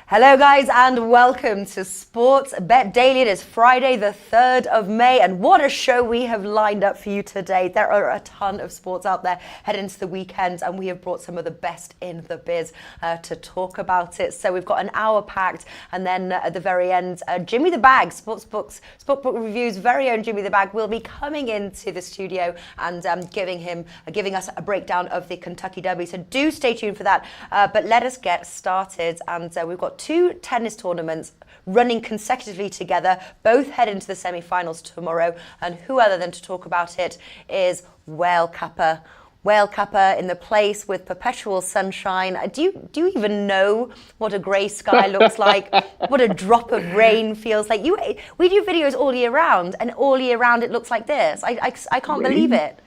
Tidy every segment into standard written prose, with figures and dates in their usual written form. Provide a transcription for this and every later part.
Hello guys and welcome to Sports Bet Daily. It is Friday the 3rd of May and what a show we have lined up for you today. There are a ton of sports out there heading into the weekend and we have brought some of the best in the biz to talk about it. So we've got an hour packed and then at the very end, Jimmy the Bag, Sportsbook Review's very own Jimmy the Bag will be coming into the studio and giving us a breakdown of the Kentucky Derby. So do stay tuned for that. But let us get started and we've got two tennis tournaments running consecutively together, both head into the semi-finals tomorrow, and who other than to talk about it is Whale Kappa in the place with perpetual sunshine. Do you even know what a grey sky looks like? What a drop of rain feels like? We do videos all year round, and all year round it looks like this. I can't believe it.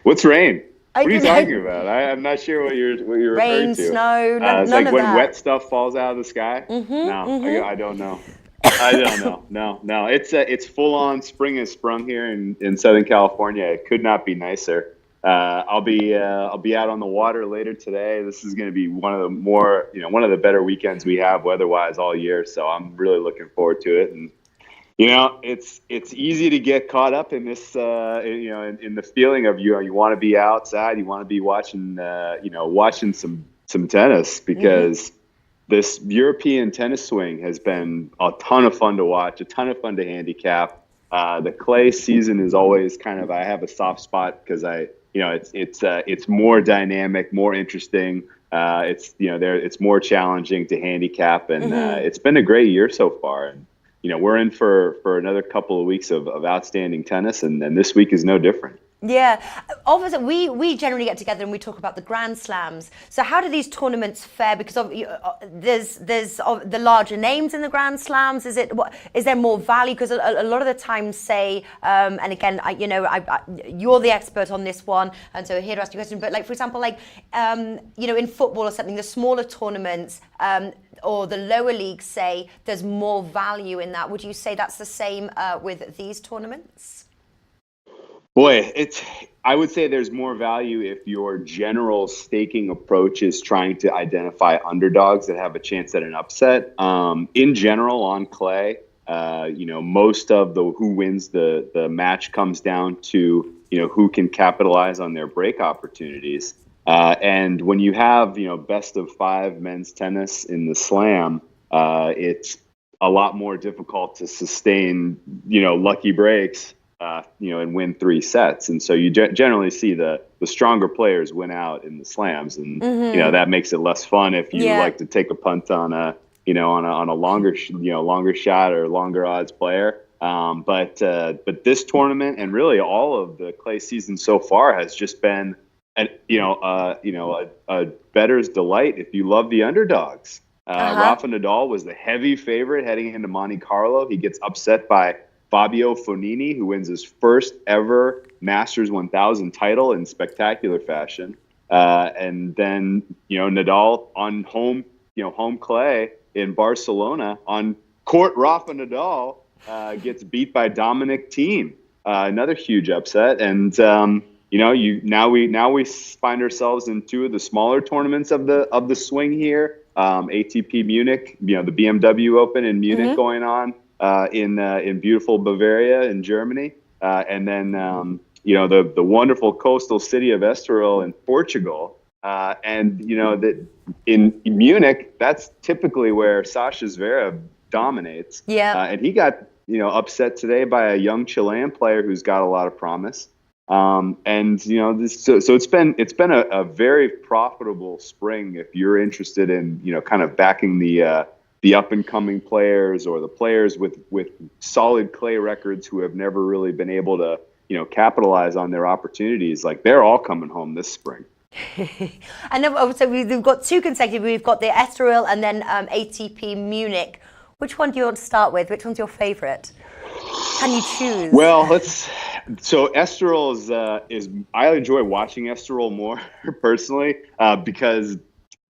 What's rain? What are you talking about? I'm not sure what you're referring Rain, to. snow, It's none like of when that. wet stuff falls out of the sky. I don't know. I don't know. No. It's full on spring has sprung here in Southern California. It could not be nicer. I'll be out on the water later today. This is going to be one of the better weekends we have weather-wise all year. So I'm really looking forward to it. And it's easy to get caught up in this, in the feeling of you want to be outside, you want to be watching, watching some tennis because this European tennis swing has been a ton of fun to watch, a ton of fun to handicap. The clay season is always I have a soft spot because it's more dynamic, more interesting. It's more challenging to handicap, and it's been a great year so far. And we're in for another couple of weeks of outstanding tennis, and this week is no different. Yeah, obviously we generally get together and we talk about the Grand Slams. So how do these tournaments fare? Because there's the larger names in the Grand Slams. Is there more value? Because a lot of the time, say, and again, you're the expert on this one, and so here to ask you a question. But like for example, in football or something, the smaller tournaments. Or the lower leagues say there's more value in that. Would you say that's the same with these tournaments? Boy, I would say there's more value if your general staking approach is trying to identify underdogs that have a chance at an upset. In general, on clay, most of who wins the match comes down to who can capitalize on their break opportunities. And when you have, best of 5 men's tennis in the slam, it's a lot more difficult to sustain, lucky breaks, and win 3 sets. And so you generally see the stronger players win out in the slams. And, that makes it less fun if you like to take a punt on a longer shot or longer odds player. But this tournament and really all of the clay season so far has just been a bettor's delight if you love the underdogs. Rafa Nadal was the heavy favorite heading into Monte Carlo. He gets upset by Fabio Fognini, who wins his first ever Masters 1000 title in spectacular fashion. And then, Nadal on home clay in Barcelona on court Rafa Nadal gets beat by Dominic Thiem, another huge upset. And now we find ourselves in 2 of the smaller tournaments of the swing here. ATP Munich, the BMW Open in Munich going on in beautiful Bavaria in Germany, and then the wonderful coastal city of Estoril in Portugal. And that in Munich, that's typically where Sasha Zverev dominates. Yeah, and he got upset today by a young Chilean player who's got a lot of promise. So it's been a very profitable spring if you're interested in kind of backing the up and coming players or the players with solid clay records who have never really been able to capitalize on their opportunities. Like they're all coming home this spring. And then, so we've got 2 consecutive. We've got the Estoril and then ATP Munich. Which one do you want to start with? Which one's your favorite? Can you choose? Well, so Estoril is I enjoy watching Estoril more personally because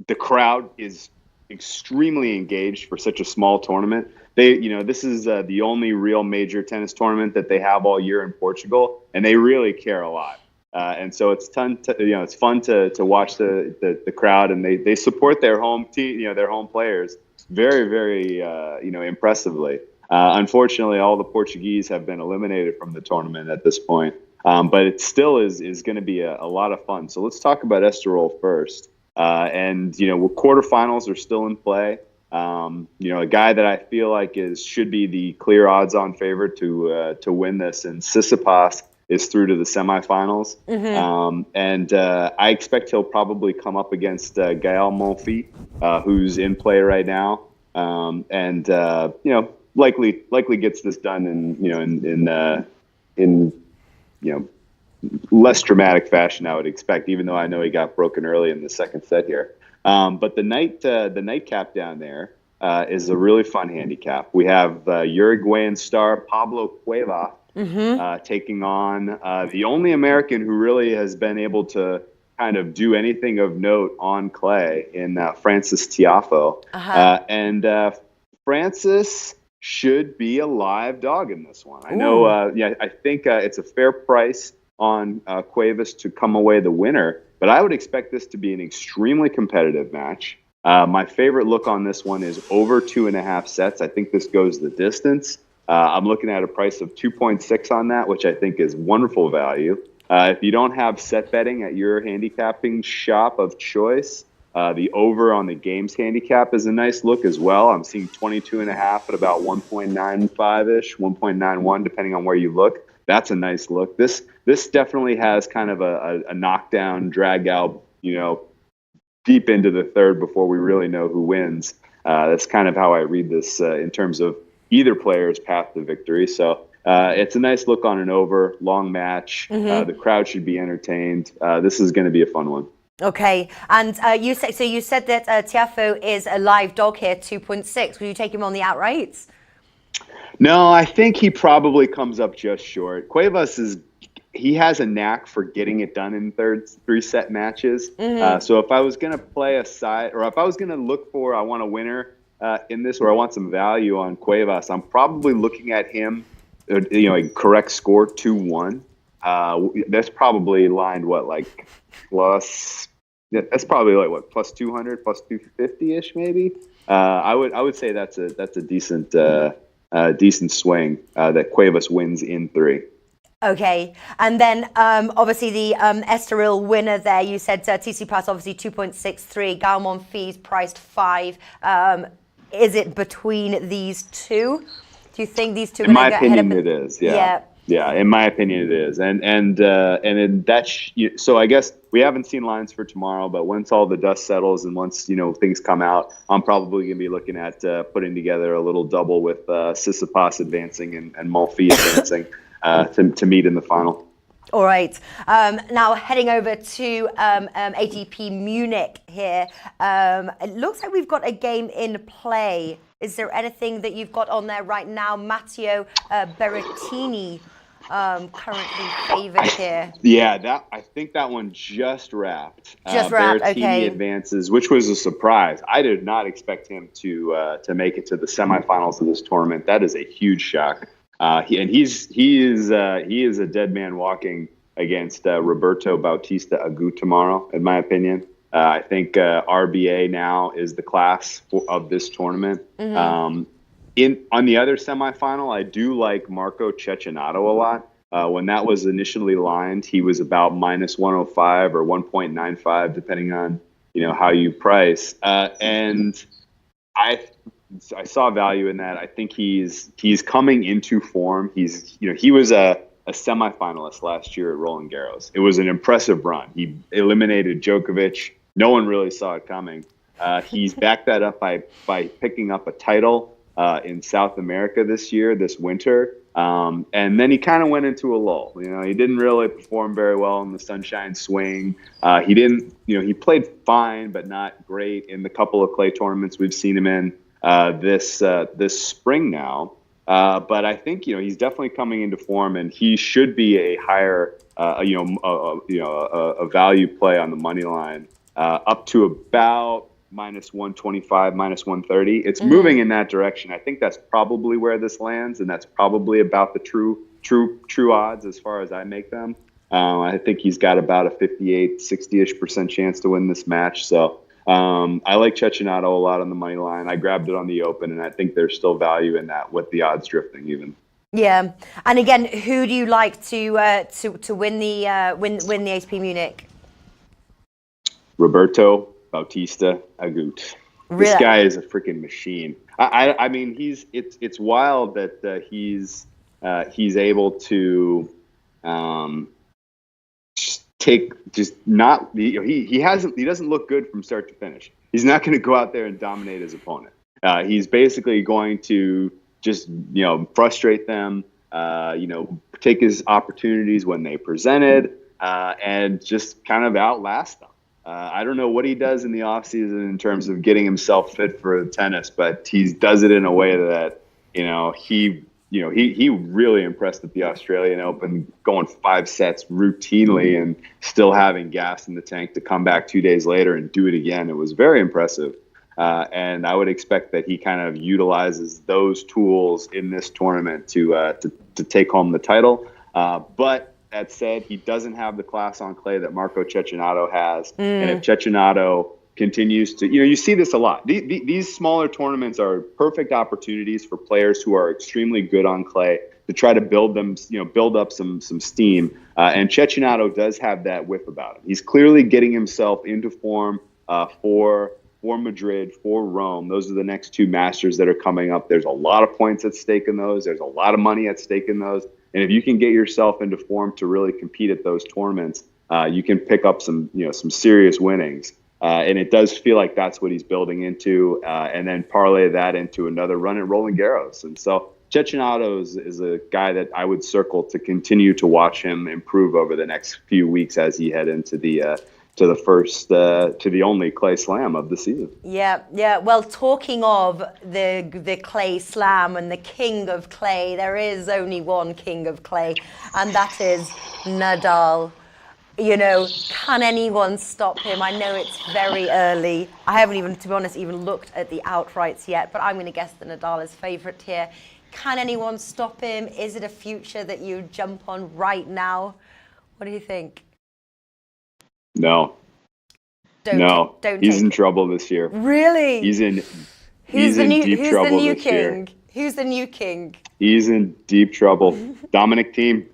the crowd is extremely engaged for such a small tournament. This is the only real major tennis tournament that they have all year in Portugal, and they really care a lot. And so it's it's fun to watch the crowd, and they support their home team, their home players very, very, impressively. Unfortunately, all the Portuguese have been eliminated from the tournament at this point, but it still is going to be a lot of fun. So let's talk about Estoril first. Quarterfinals are still in play. A guy that I feel like should be the clear odds-on favorite to win this, and Tsitsipas is through to the semifinals. I expect he'll probably come up against Gael Monfils, who's in play right now, likely gets this done in less dramatic fashion, I would expect, even though I know he got broken early in the second set here. But the nightcap down there is a really fun handicap. We have Uruguayan star Pablo Cuevas taking on the only American who really has been able to kind of do anything of note on clay in Francis Tiafoe. And Francis should be a live dog in this one. I know, I think it's a fair price on Cuevas to come away the winner, but I would expect this to be an extremely competitive match. My favorite look on this one is over 2.5 sets. I think this goes the distance. I'm looking at a price of 2.6 on that, which I think is wonderful value. If you don't have set betting at your handicapping shop of choice, the over on the games handicap is a nice look as well. I'm seeing 22.5 at about 1.95-ish, 1.91, depending on where you look. That's a nice look. This definitely has kind of a knockdown, drag out, deep into the third before we really know who wins. That's kind of how I read this in terms of either player's path to victory. So it's a nice look on an over, long match. The crowd should be entertained. This is going to be a fun one. Okay, and you said that Tiafoe is a live dog here, 2.6. Will you take him on the outrights? No, I think he probably comes up just short. Cuevas he has a knack for getting it done in three-set matches. So if I was going to play a side, or if I was going to look for, I want a winner in this, or I want some value on Cuevas, I'm probably looking at him, a correct score, 2-1. That's probably lined plus. That's probably plus 200, plus 250-ish maybe. I would say that's a decent swing that Cuevas wins in 3. Okay, and then obviously the Estoril winner there, you said Tsitsipas obviously 2.63, Gael Monfils priced 5. Is it between these two? Do you think these two? In my opinion, it is. Yeah, in my opinion, it is. So I guess we haven't seen lines for tomorrow, but once all the dust settles and once things come out, I'm probably going to be looking at putting together a little double with Tsitsipas advancing and Monfils advancing to meet in the final. All right. Now heading over to ATP Munich here. It looks like we've got a game in play. Is there anything that you've got on there right now? Matteo Berrettini currently favored here. Yeah, I think that one just wrapped. Berrettini okay. Advances, which was a surprise. I did not expect him to make it to the semifinals of this tournament. That is a huge shock. He is a dead man walking against Roberto Bautista Agut tomorrow, in my opinion. I think RBA now is the class of this tournament. On the other semifinal, I do like Marco Cecchinato a lot. When that was initially lined, he was about minus 105 or 1.95, depending on how you price. And I saw value in that. I think he's coming into form. He was a semifinalist last year at Roland Garros. It was an impressive run. He eliminated Djokovic. No one really saw it coming. He's backed that up by picking up a title in South America this winter. And then he kind of went into a lull. He didn't really perform very well in the Sunshine Swing. He played fine, but not great in the couple of clay tournaments we've seen him in this spring now. But I think he's definitely coming into form, and he should be a higher a value play on the money line up to about minus 125, minus 130. It's moving in that direction. I think that's probably where this lands, and that's probably about the true odds as far as I make them. I think he's got about a 58, 60-ish% chance to win this match. So I like Cecchinato a lot on the money line. I grabbed it on the open, and I think there's still value in that with the odds drifting even. Yeah, and again, who do you like to win the win the ATP Munich? Roberto Bautista Agut. Really? This guy is a freaking machine. I mean, it's wild that he's able to he doesn't look good from start to finish. He's not going to go out there and dominate his opponent. He's basically going to just frustrate them. Take his opportunities when they presented, and just kind of outlast them. I don't know what he does in the offseason in terms of getting himself fit for tennis, but he does it in a way that, he really impressed at the Australian Open, going 5 sets routinely and still having gas in the tank to come back 2 days later and do it again. It was very impressive. And I would expect that he kind of utilizes those tools in this tournament to take home the title. But that said, he doesn't have the class on clay that Marco Cecchinato has. And if Cecchinato continues to, you see this a lot. These smaller tournaments are perfect opportunities for players who are extremely good on clay to try to build up some steam. And Cecchinato does have that whip about him. He's clearly getting himself into form for Madrid, for Rome. Those are the next 2 Masters that are coming up. There's a lot of points at stake in those. There's a lot of money at stake in those. And if you can get yourself into form to really compete at those tournaments, you can pick up some serious winnings. And it does feel like that's what he's building into, and then parlay that into another run at Roland Garros. And so Cecchinato is a guy that I would circle to continue to watch him improve over the next few weeks as he head into the only clay slam of the season. Yeah. Well, talking of the clay slam and the king of clay, there is only one king of clay, and that is Nadal. Can anyone stop him? I know it's very early. I haven't even, to be honest, looked at the outrights yet, but I'm going to guess that Nadal is favourite here. Can anyone stop him? Is it a future that you jump on right now? What do you think? No. He's in trouble this year. Really? He's in deep trouble this year. Who's the new king? He's in deep trouble. Dominic Thiem.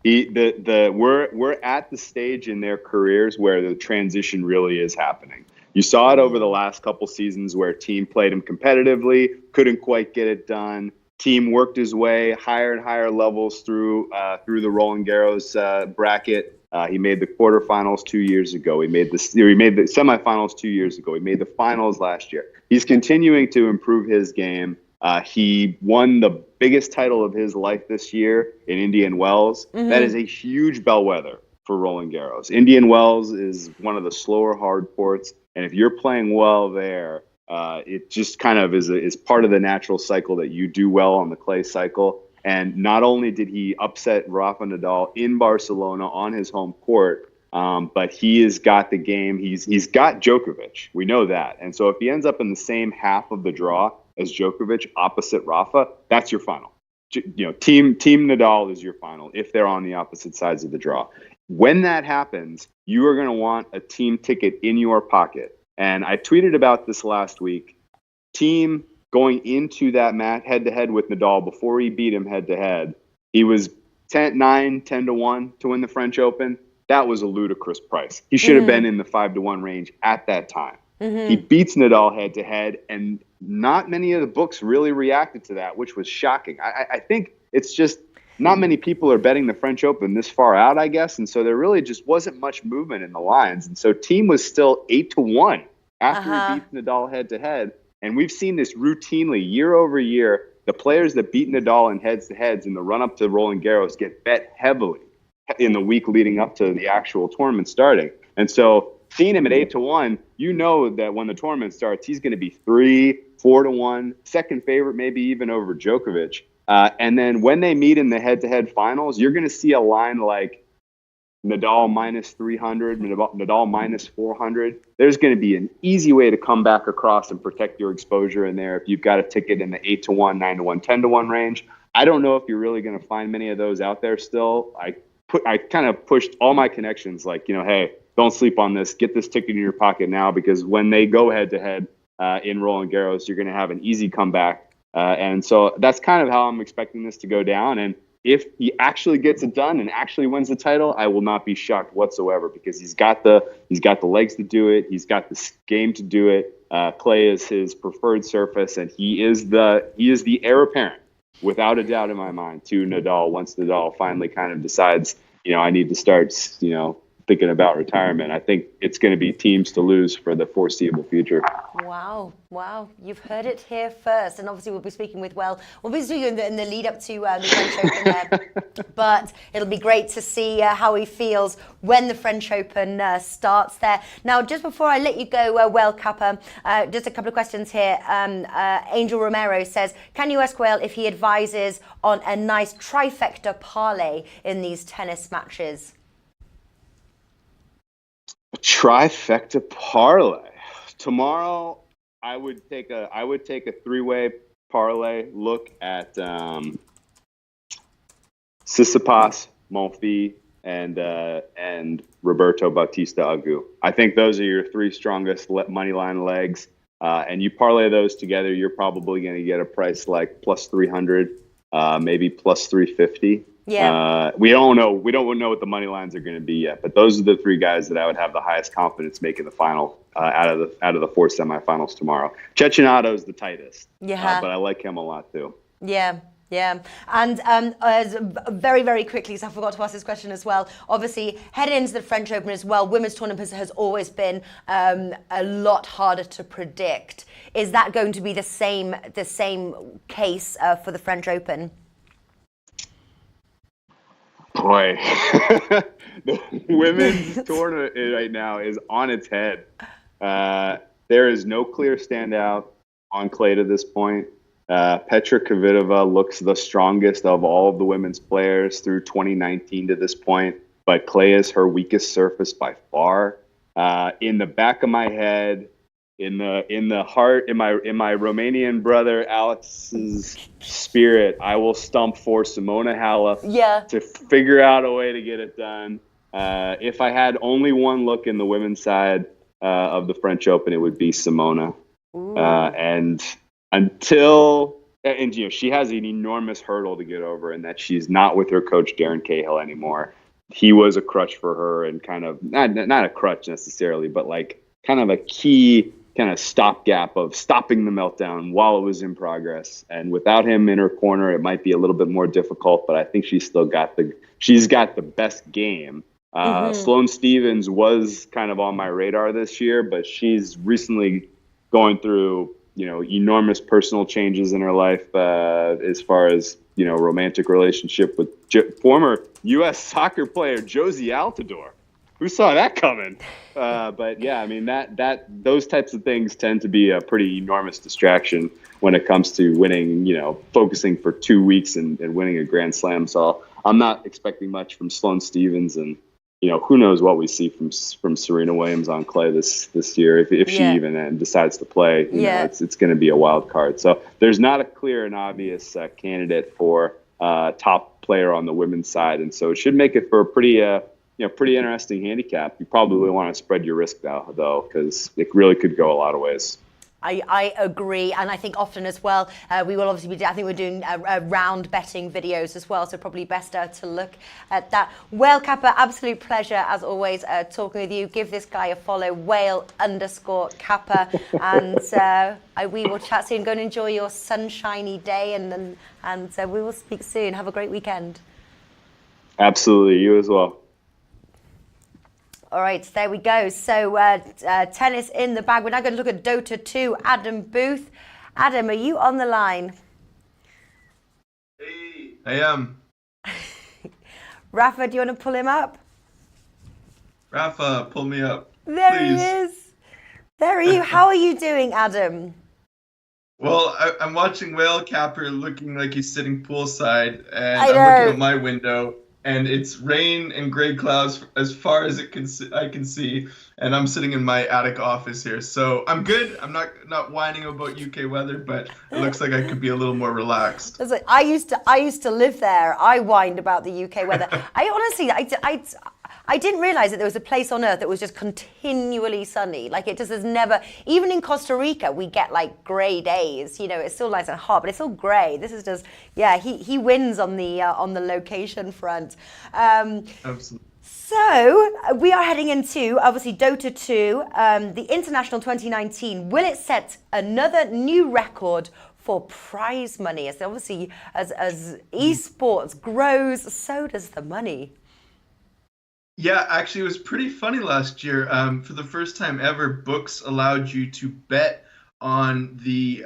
We're at the stage in their careers where the transition really is happening. You saw it over the last couple seasons where Thiem played him competitively, couldn't quite get it done. Thiem worked his way higher and higher levels through the Roland Garros bracket. He made the quarterfinals 2 years ago. He made the semifinals 2 years ago. He made the finals last year. He's continuing to improve his game. He won the biggest title of his life this year in Indian Wells. Mm-hmm. That is a huge bellwether for Roland Garros. Indian Wells is one of the slower hard courts, and if you're playing well there, it just kind of is part of the natural cycle that you do well on the clay cycle. And not only did he upset Rafa Nadal in Barcelona on his home court, but he has got the game. He's got Djokovic. We know that. And so if he ends up in the same half of the draw as Djokovic opposite Rafa, that's your final. Team Nadal is your final if they're on the opposite sides of the draw. When that happens, you are going to want a team ticket in your pocket. And I tweeted about this last week. Team going into that match head-to-head with Nadal before he beat him head-to-head, he was 10-1 to win the French Open. That was a ludicrous price. He should have been in the 5-1 range at that time. Mm-hmm. He beats Nadal head-to-head, and not many of the books really reacted to that, which was shocking. I think it's just not many people are betting the French Open this far out, I guess, and so there really just wasn't much movement in the lines. And so Thiem was still 8-1 after he beats Nadal head-to-head. And we've seen this routinely year over year. The players that beat Nadal in heads-to-heads in the run-up to Roland Garros get bet heavily in the week leading up to the actual tournament starting. And so seeing him at 8-1, you know that when the tournament starts, he's going to be 3-4-1, second favorite, maybe even over Djokovic. And then when they meet in the head-to-head finals, you're going to see a line like Nadal minus 300, Nadal minus 400. There's going to be an easy way to come back across and protect your exposure in there if you've got a ticket in the 8-1, 9-1, 10-1 range. I don't know if you're really going to find many of those out there still. I kind of pushed all my connections, like, hey, don't sleep on this. Get this ticket in your pocket now, because when they go head to head in Roland Garros, you're going to have an easy comeback. And so that's kind of how I'm expecting this to go down. And if he actually gets it done and actually wins the title, I will not be shocked whatsoever, because he's got the legs to do it. He's got the game to do it. Clay is his preferred surface, and he is the heir apparent, without a doubt in my mind, to Nadal once Nadal finally kind of decides, I need to start, thinking about retirement. I think it's going to be teams to lose for the foreseeable future. Wow. You've heard it here first. And obviously we'll be speaking with, we'll be speaking in the lead up to the French Open there. But it'll be great to see how he feels when the French Open starts there. Now, just before I let you go, Kappa, just a couple of questions here. Angel Romero says, can you ask Whale if he advises on a nice trifecta parlay in these tennis matches? Trifecta parlay. Tomorrow, I would take a 3-way parlay look at Tsitsipas, Monfils, and Roberto Bautista Agut. I think those are your 3 strongest money line legs, and you parlay those together, you're probably going to get a price like plus 300, maybe plus 350. Yeah. We don't know what the money lines are going to be yet, but those are the 3 guys that I would have the highest confidence making the final out of the 4 semifinals tomorrow. Cecchinato is the tightest, but I like him a lot too. Yeah. And very, very quickly, so I forgot to ask this question as well. Obviously, heading into the French Open as well, women's tournament has always been a lot harder to predict. Is that going to be the same case for the French Open? Boy, the women's tournament right now is on its head. There is no clear standout on clay to this point. Petra Kvitova looks the strongest of all of the women's players through 2019 to this point, but clay is her weakest surface by far. In the back of my head, in the heart, in my Romanian brother Alex's spirit, I will stump for Simona Halep to figure out a way to get it done. If I had only one look in the women's side of the French Open, it would be Simona. And she has an enormous hurdle to get over, in that she's not with her coach Darren Cahill anymore. He was a crutch for her, and kind of not a crutch necessarily, but like kind of a key kind of stopgap of stopping the meltdown while it was in progress. And without him in her corner, it might be a little bit more difficult, but I think she's got the best game. Sloane Stephens was kind of on my radar this year, but she's recently going through, enormous personal changes in her life, as far as, romantic relationship with former U.S. soccer player Josie Altidore. Who saw that coming? But yeah, I mean, those types of things tend to be a pretty enormous distraction when it comes to winning, focusing for 2 weeks and winning a Grand Slam. So I'm not expecting much from Sloane Stephens, and who knows what we see from Serena Williams on clay this year, if she even decides to play. It's going to be a wild card. So there's not a clear and obvious candidate for top player on the women's side, and so it should make it for a pretty interesting handicap. You probably want to spread your risk though, because it really could go a lot of ways. I agree, and I think often as well, we will obviously be, I think we're doing round betting videos as well, so probably best to look at that. Whale Kappa, absolute pleasure as always talking with you. Give this guy a follow, Whale_Kappa, and we will chat soon. Go and enjoy your sunshiny day, and we will speak soon. Have a great weekend. Absolutely, you as well. All right, there we go. So tennis in the bag. We're now going to look at Dota 2. Adam Booth. Adam, are you on the line? Hey, I am. Rafa, do you want to pull him up? Rafa, pull me up. There please. He is. There are you. How are you doing, Adam? Well, I'm watching Whale Capper looking like he's sitting poolside, and I'm looking at my window, and it's rain and gray clouds as far as I can see, and I'm sitting in my attic office here. So I'm good. I'm not whining about UK weather, but it looks like I could be a little more relaxed. It's like, I used to live there. I whined about the UK weather. I honestly, I didn't realize that there was a place on earth that was just continually sunny. Like it just has never, even in Costa Rica, we get like gray days. You know, it's still nice and hot, but it's all gray. This is just, yeah, he wins on the location front. Absolutely. So we are heading into, obviously, Dota 2, the International 2019. Will it set another new record for prize money? As obviously, as esports grows, so does the money. Yeah, actually, it was pretty funny last year. For the first time ever, books allowed you to bet on the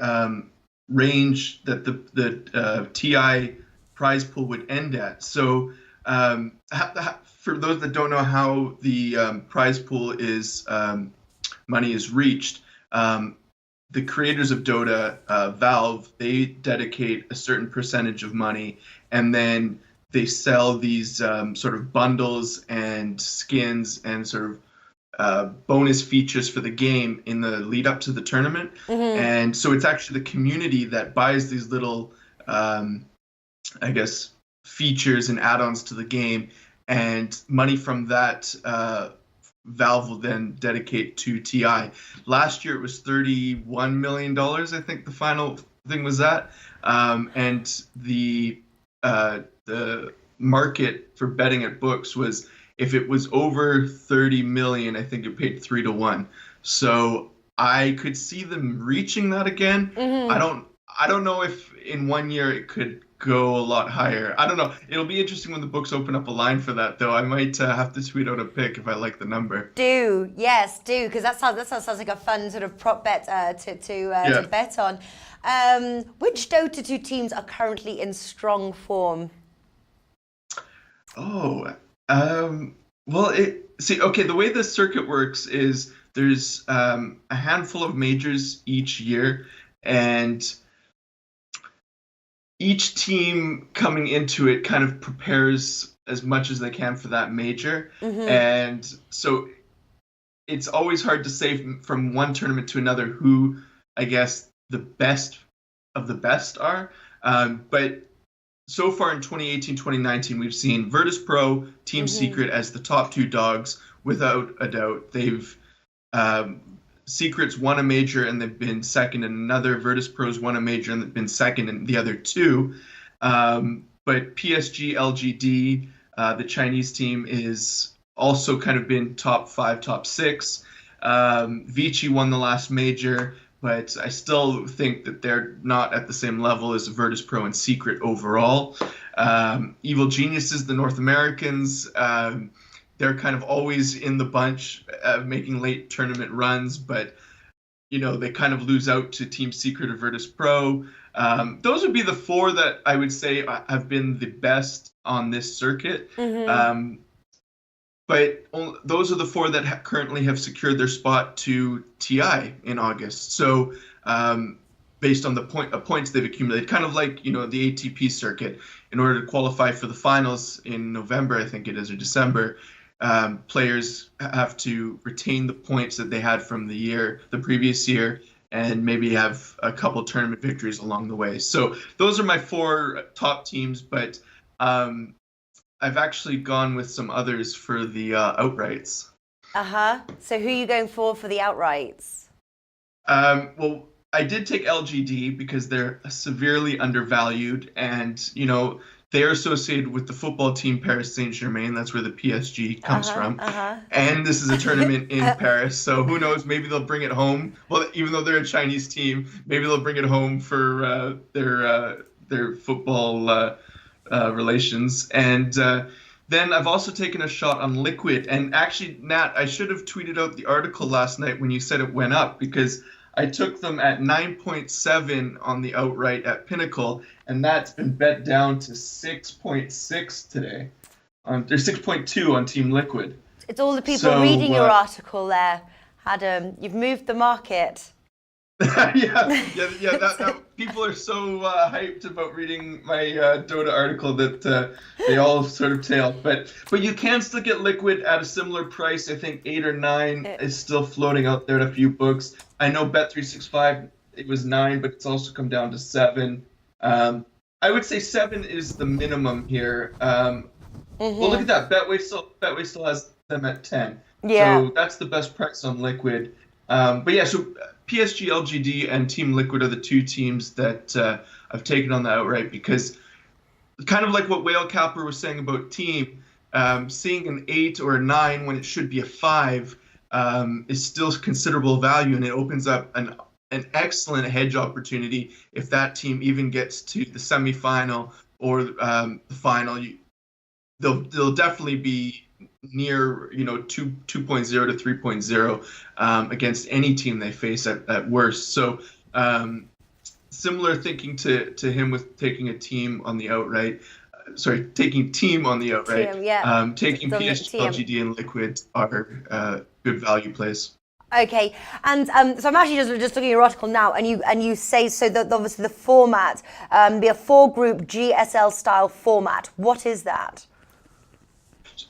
range that the TI prize pool would end at. So, for those that don't know how the prize pool is money is reached, the creators of Dota, Valve, they dedicate a certain percentage of money, and then they sell these sort of bundles and skins and sort of bonus features for the game in the lead up to the tournament. Mm-hmm. And so it's actually the community that buys these little, I guess, features and add-ons to the game. And money from that, Valve will then dedicate to TI. Last year it was $31 million, I think the final thing was at. And the market for betting at books was, if it was over 30 million, I think it paid 3-1. So I could see them reaching that again. Mm-hmm. I don't know if in 1 year it could go a lot higher. I don't know. It'll be interesting when the books open up a line for that, though. I might have to tweet out a pic if I like the number. Do, because that sounds like a fun sort of prop bet to bet on. Which Dota 2 teams are currently in strong form? Oh, well, the way the circuit works is there's a handful of majors each year, and each team coming into it kind of prepares as much as they can for that major. Mm-hmm. And so it's always hard to say from one tournament to another who, I guess, the best of the best are. But so far in 2018-2019, we've seen Virtus.pro, Team mm-hmm. Secret as the top two dogs, without a doubt. They've Secret's won a major and they've been second in another. Virtus.pro's won a major and they've been second in the other two. But PSG, LGD, the Chinese team, is also kind of been top 5, top 6. Vici won the last major, but I still think that they're not at the same level as Virtus.pro and Secret overall. Evil Geniuses, the North Americans, they're kind of always in the bunch, making late tournament runs, but they kind of lose out to Team Secret or Virtus.pro. Those would be the 4 that I would say have been the best on this circuit. Mm-hmm. But those are the 4 that currently have secured their spot to TI in August. So based on the points they've accumulated, kind of like the ATP circuit, in order to qualify for the finals in November, I think it is, or December, players have to retain the points that they had from the previous year, and maybe have a couple tournament victories along the way. So those are my 4 top teams, but I've actually gone with some others for the outrights. So who are you going for the outrights? Well, I did take LGD because they're severely undervalued, and they're associated with the football team Paris Saint-Germain. That's where the PSG comes from. And this is a tournament in Paris, so who knows? Maybe they'll bring it home. Well, even though they're a Chinese team, maybe they'll bring it home for their football relations. And then I've also taken a shot on Liquid. And actually, Nat, I should have tweeted out the article last night when you said it went up, because I took them at 9.7 on the outright at Pinnacle, and that's been bet down to 6.6 today. There's 6.2 on Team Liquid. It's all the people reading your article there, Adam. You've moved the market. That people are so hyped about reading my Dota article that they all sort of tail. But you can still get Liquid at a similar price. I think 8 or 9 is still floating out there in a few books. I know Bet365 it was 9, but it's also come down to 7. I would say 7 is the minimum here. Well, look at that. Betway still has them at 10. Yeah. So that's the best price on Liquid. But yeah, so PSG, LGD, and Team Liquid are the 2 teams that I've taken on the outright because kind of like what Whale Capper was saying about Team, seeing an 8 or a 9 when it should be a 5 is still considerable value, and it opens up an excellent hedge opportunity if that team even gets to the semifinal or the final. They'll definitely be near 2.0 to 3.0 against any team they face at worst. So similar thinking to him with taking a team on the outright. Taking team on the outright. Taking PSG, LGD, and Liquid are good value plays. Okay, and so I'm actually just looking at your article now, and you say so that obviously the format be a 4-group GSL style format. What is that?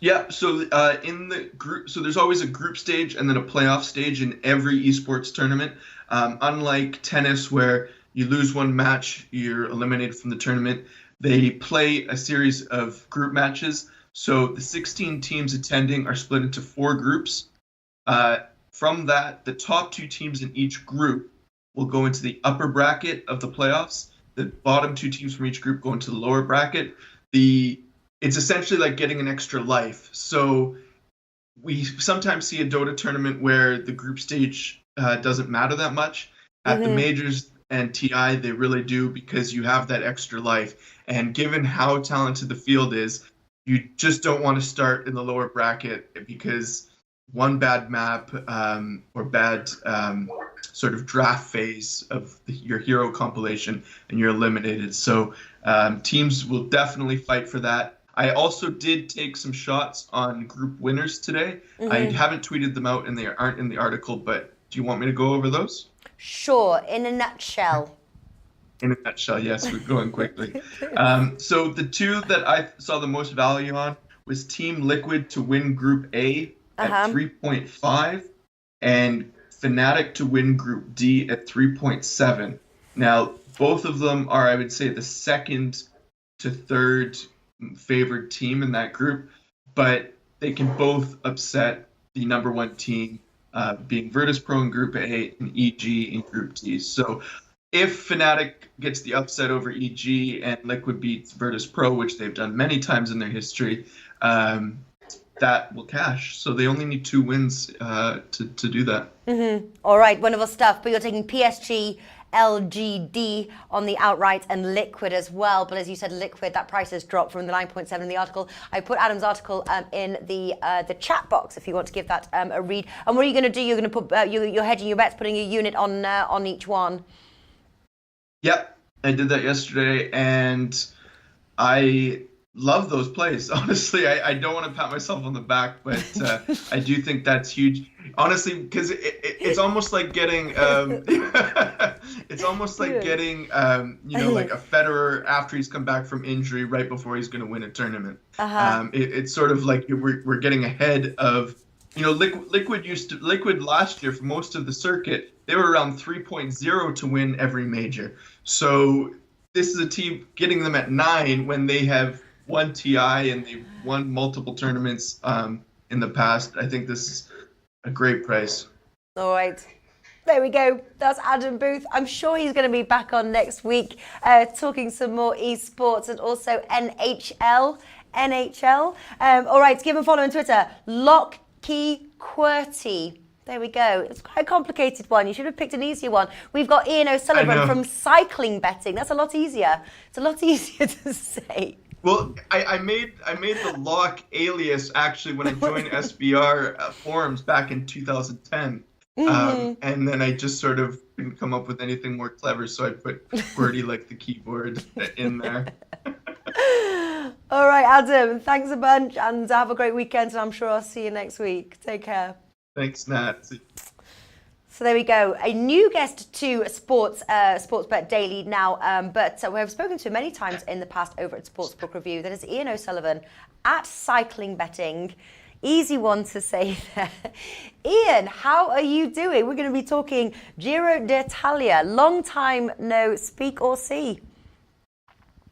Yeah, so in the group, so there's always a group stage and then a playoff stage in every esports tournament. Unlike tennis, where you lose one match, you're eliminated from the tournament, they play a series of group matches. So the 16 teams attending are split into 4 groups. From that, the top 2 teams in each group will go into the upper bracket of the playoffs. The bottom 2 teams from each group go into the lower bracket. It's essentially like getting an extra life. So we sometimes see a Dota tournament where the group stage doesn't matter that much. At the majors and TI, they really do, because you have that extra life. And given how talented the field is, you just don't want to start in the lower bracket because one bad map or bad sort of draft phase of your hero compilation and you're eliminated. So teams will definitely fight for that. I also did take some shots on group winners today. I haven't tweeted them out and they aren't in the article, but do you want me to go over those? Sure, in a nutshell. In a nutshell, yes, we're going quickly. So the 2 that I saw the most value on was Team Liquid to win Group A at 3.5 and Fnatic to win Group D at 3.7. Now, both of them are, I would say, the 2nd to 3rd favored team in that group, but they can both upset the number 1 team, being Virtus Pro in Group A and EG in Group D. So if Fnatic gets the upset over EG and Liquid beats Virtus Pro, which they've done many times in their history, that will cash. So they only need 2 wins to do that. All right, wonderful stuff. But you're taking PSG, LGD on the outright and Liquid as well. But as you said, Liquid, that price has dropped from the 9.7 in the article. I put Adam's article in the chat box if you want to give that a read. And what are you going to do? You're going to put you're hedging your bets, putting a unit on each one. Yep, I did that yesterday, and I love those plays. Honestly, I don't want to pat myself on the back, but I do think that's huge. Honestly, because it's almost like getting it's almost like getting like a Federer after he's come back from injury right before he's going to win a tournament. It's sort of like we're getting ahead of Liquid last year for most of the circuit. They were around 3.0 to win every major. So this is a team getting them at 9 when they have won TI and they've won multiple tournaments in the past. I think this is a great price. All right. There we go. That's Adam Booth. I'm sure he's going to be back on next week talking some more esports and also NHL. All right, give him a follow on Twitter. Lockkey QWERTY. There we go. It's quite a complicated one. You should have picked an easier one. We've got Ian O'Sullivan from Cycling Betting. That's a lot easier. It's a lot easier to say. Well, I made the lock alias actually when I joined SBR forums back in 2010. And then I just sort of didn't come up with anything more clever, so I put QWERTY like the keyboard in there. All right, Adam, thanks a bunch and have a great weekend, and I'm sure I'll see you next week. Take care. Thanks, Nat. So there we go. A new guest to Sportsbet Daily now, but we have spoken to many times in the past over at Sportsbook Review. That is Ian O'Sullivan at Cycling Betting. Easy one to say there. Ian, how are you doing? We're going to be talking Giro d'Italia. Long time no speak or see.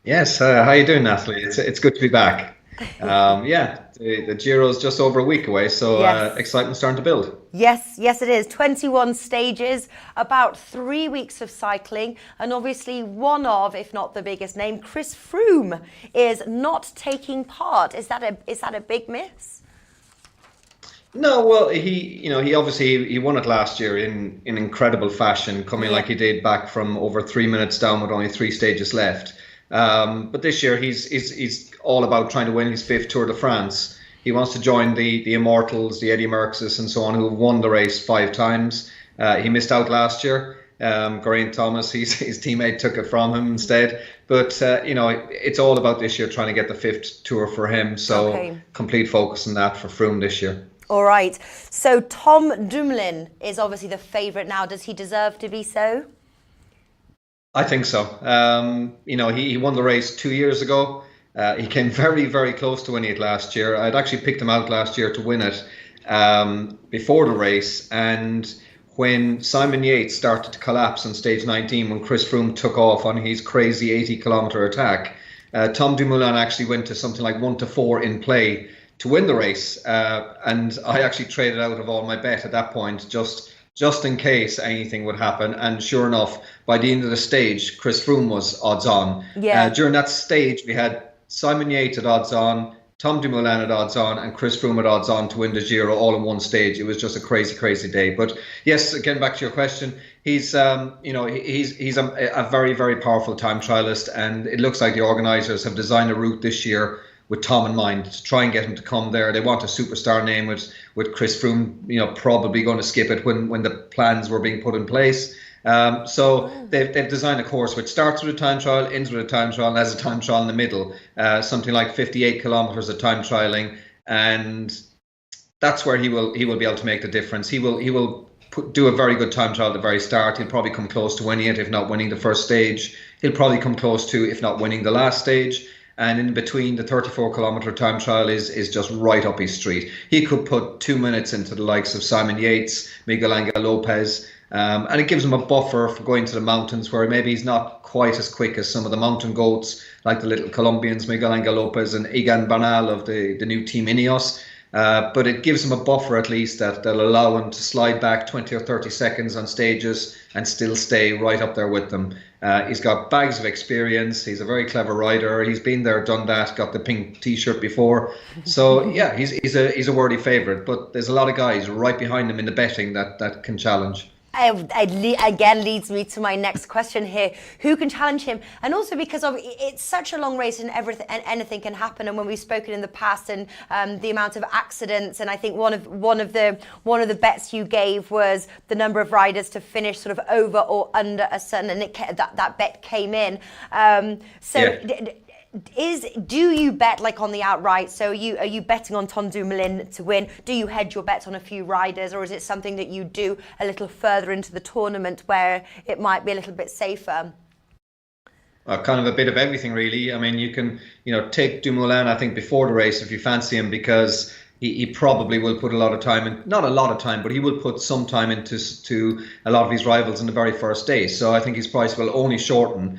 Yes, how you doing, Natalie? It's good to be back. The Giro's just over a week away, so yes. Excitement's starting to build. Yes, it is. 21 stages, about 3 weeks of cycling, and obviously one of, if not the biggest name, Chris Froome, is not taking part. Is that a big miss? No, well, he obviously won it last year in incredible fashion, coming like he did back from over 3 minutes down with only 3 stages left. But this year he's all about trying to win his 5th Tour de France. He wants to join the Immortals, the Eddie Merckx's and so on, who have won the race 5 times. He missed out last year. Geraint Thomas, his teammate, took it from him instead. But it's all about this year trying to get the 5th Tour for him. So complete focus on that for Froome this year. All right. So Tom Dumoulin is obviously the favourite now. Does he deserve to be so? I think so. He won the race 2 years ago. He came very, very close to winning it last year. I'd actually picked him out last year to win it before the race. And when Simon Yates started to collapse on stage 19, when Chris Froome took off on his crazy 80-kilometre attack, Tom Dumoulin actually went to something like 1-4 in play to win the race. And I actually traded out of all my bet at that point, just in case anything would happen. And sure enough, by the end of the stage, Chris Froome was odds on. Yeah. During that stage, we had Simon Yates at odds on, Tom Dumoulin at odds on, and Chris Froome at odds on to win the Giro all in one stage. It was just a crazy, crazy day. But yes, again, back to your question, he's a very, very powerful time trialist, and it looks like the organisers have designed a route this year with Tom in mind to try and get him to come there. They want a superstar name with Chris Froome, probably going to skip it when the plans were being put in place. So they've designed a course which starts with a time trial, ends with a time trial, and has a time trial in the middle, something like 58 kilometers of time trialing, and that's where he will be able to make the difference. He will do a very good time trial at the very start. He'll probably come close to winning it, if not winning the first stage. He'll probably come close to, if not winning the last stage. And in between, the 34-kilometre time trial is just right up his street. He could put 2 minutes into the likes of Simon Yates, Miguel Angel Lopez, and it gives him a buffer for going to the mountains where maybe he's not quite as quick as some of the mountain goats, like the little Colombians, Miguel Angel Lopez and Egan Bernal of the new team Ineos. But it gives him a buffer at least that'll allow him to slide back 20 or 30 seconds on stages and still stay right up there with them. He's got bags of experience. He's a very clever rider. He's been there, done that, got the pink T-shirt before. So yeah, he's a worthy favourite. But there's a lot of guys right behind him in the betting that can challenge. Again leads me to my next question here. Who can challenge him? And also because it's such a long race and anything can happen. And when we've spoken in the past and the amount of accidents, and I think one of the bets you gave was the number of riders to finish sort of over or under a certain, and that bet came in. Do you bet like on the outright? So are you betting on Tom Dumoulin to win? Do you hedge your bets on a few riders, or is it something that you do a little further into the tournament where it might be a little bit safer? Kind of a bit of everything, really. I mean, you can take Dumoulin, I think, before the race if you fancy him, because he probably will put a lot of time in, not a lot of time, but he will put some time into a lot of his rivals in the very first day. So I think his price will only shorten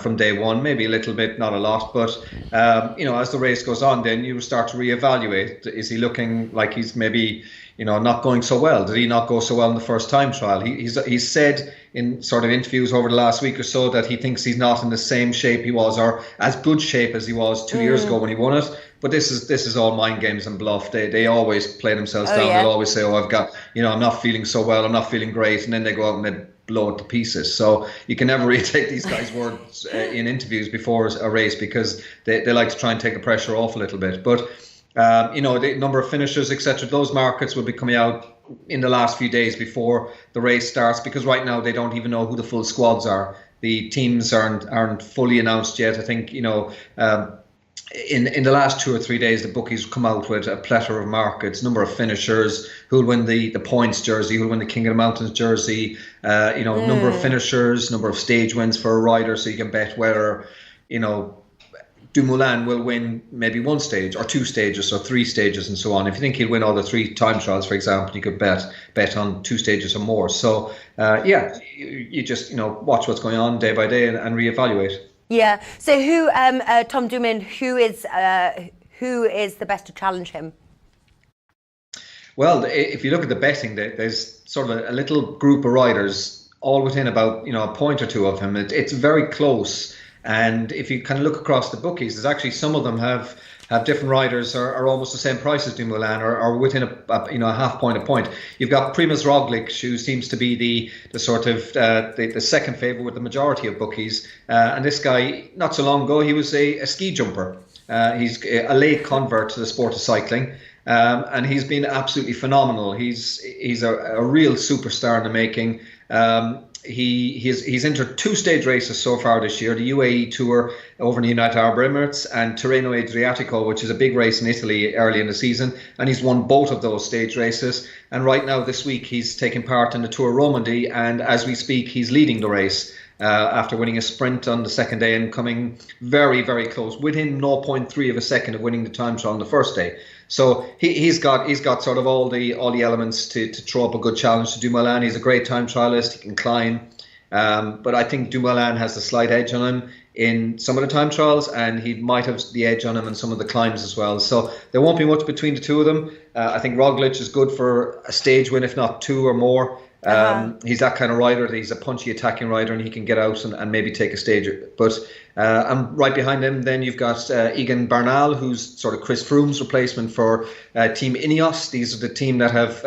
from day one, maybe a little bit, not a lot. But, as the race goes on, then you start to reevaluate. Is he looking like he's maybe, not going so well? Did he not go so well in the first time trial? He's said in sort of interviews over the last week or so that he thinks he's not in the same shape he was, or as good shape as he was 2 years ago when he won it. But this is all mind games and bluff. They always play themselves down. Yeah. They'll always say, I've got, I'm not feeling so well, I'm not feeling great. And then they go out and they blow it to pieces. So you can never really take these guys' words in interviews before a race, because they like to try and take the pressure off a little bit. But, the number of finishers, etc., those markets will be coming out in the last few days before the race starts, because right now they don't even know who the full squads are. The teams aren't fully announced yet. I think, in the last 2 or 3 days, the bookies come out with a plethora of markets, number of finishers, who'll win the points jersey, who'll win the King of the Mountains jersey, number of finishers, number of stage wins for a rider, so you can bet whether, Dumoulin will win maybe one stage or 2 stages or 3 stages and so on. If you think he'll win all the 3 time trials, for example, you could bet on 2 stages or more. So you just watch what's going on day by day and reevaluate. Yeah. So who, Tom Dumoulin, who is the best to challenge him? Well, if you look at the betting, there's sort of a little group of riders all within about a point or two of him. It's very close. And if you kind of look across the bookies, there's actually some of them have different riders are almost the same price as Dumoulin or within a half point a point. You've got Primož Roglič, who seems to be the sort of the second favourite with the majority of bookies. And this guy, not so long ago, he was a ski jumper. He's a late convert to the sport of cycling. And he's been absolutely phenomenal. He's a real superstar in the making. He's entered 2 stage races so far this year, the UAE Tour over in the United Arab Emirates and Tirreno Adriatico, which is a big race in Italy early in the season, and he's won both of those stage races. And right now this week he's taking part in the Tour Romandy, and as we speak he's leading the race after winning a sprint on the second day and coming very, very close, within 0.3 of a second of winning the time trial on the first day. So he's got sort of all the elements to throw up a good challenge to Dumoulin. He's a great time trialist. He can climb, but I think Dumoulin has the slight edge on him in some of the time trials, and he might have the edge on him in some of the climbs as well. So there won't be much between the two of them. I think Roglic is good for a stage win, if not 2 or more. He's that kind of rider. He's a punchy attacking rider, and he can get out and maybe take a stage. But and right behind him, then you've got Egan Bernal, who's sort of Chris Froome's replacement for Team Ineos. These are the team that have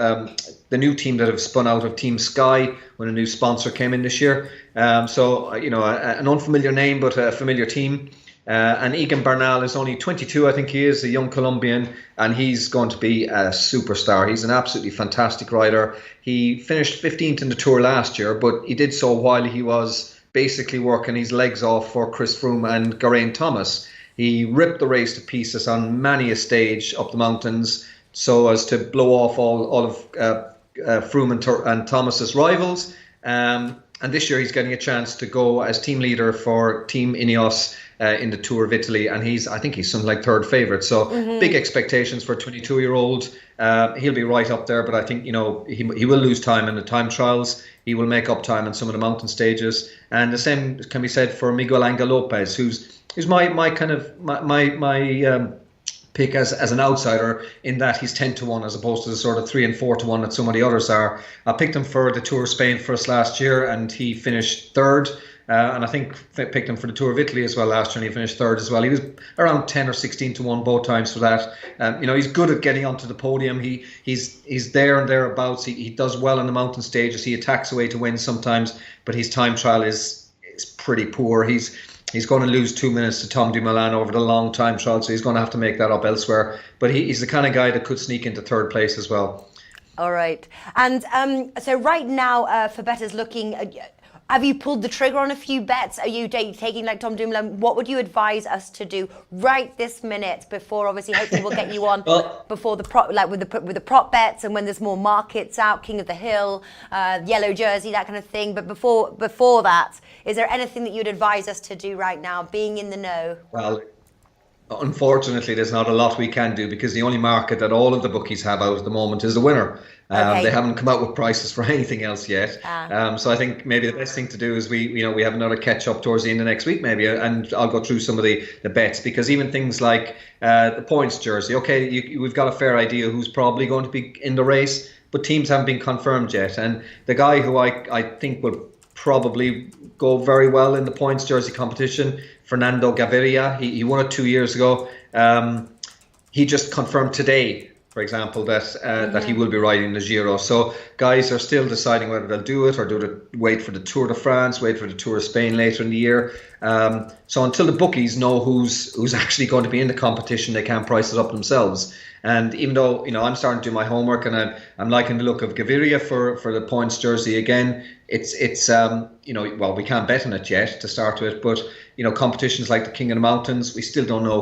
the new team that have spun out of Team Sky when a new sponsor came in this year. So an unfamiliar name, but a familiar team. And Egan Bernal is only 22, I think he is, a young Colombian, and he's going to be a superstar. He's an absolutely fantastic rider. He finished 15th in the Tour last year, but he did so while he was basically working his legs off for Chris Froome and Geraint Thomas. He ripped the race to pieces on many a stage up the mountains so as to blow off all of Froome and Thomas's rivals. And this year he's getting a chance to go as team leader for Team Ineos in the Tour of Italy, and I think he's something like 3rd favourite. So big expectations for a 22-year-old. He'll be right up there, but I think he will lose time in the time trials. He will make up time in some of the mountain stages, and the same can be said for Miguel Angel Lopez, who's my pick as an outsider, in that he's 10-1 as opposed to the sort of 3 and 4-1 that some of the others are. I picked him for the Tour of Spain first last year, and he finished 3rd. And I think I picked him for the Tour of Italy as well last year, and he finished 3rd as well. He was around 10 or 16-1 both times for that. He's good at getting onto the podium. He's there and thereabouts. He does well on the mountain stages. He attacks away to win sometimes, but his time trial is pretty poor. He's going to lose 2 minutes to Tom Dumoulin over the long time trial, so he's going to have to make that up elsewhere. But he's the kind of guy that could sneak into 3rd place as well. All right. And so right now, for bettors looking, have you pulled the trigger on a few bets? Are you taking like Tom Dumoulin? What would you advise us to do right this minute before, obviously, hopefully we'll get you on before the prop, like with the prop bets, and when there's more markets out, King of the Hill, yellow jersey, that kind of thing. But before that, is there anything that you'd advise us to do right now, being in the know? Well, unfortunately, there's not a lot we can do, because the only market that all of the bookies have out at the moment is the winner. Okay. They haven't come out with prices for anything else yet. So I think maybe the best thing to do is we have another catch up towards the end of next week maybe, and I'll go through some of the bets, because even things like the points jersey, okay, we've got a fair idea who's probably going to be in the race, but teams haven't been confirmed yet. And the guy who I think will probably go very well in the points jersey competition, Fernando Gaviria, he won it 2 years ago. He just confirmed today for example, that he will be riding the Giro. So guys are still deciding whether they'll do it or wait for the Tour de France, wait for the Tour of Spain later in the year. So until the bookies know who's actually going to be in the competition, they can't price it up themselves. And even though I'm starting to do my homework and I'm liking the look of Gaviria for the points jersey again, it's well, we can't bet on it yet to start with, but competitions like the King of the Mountains, we still don't know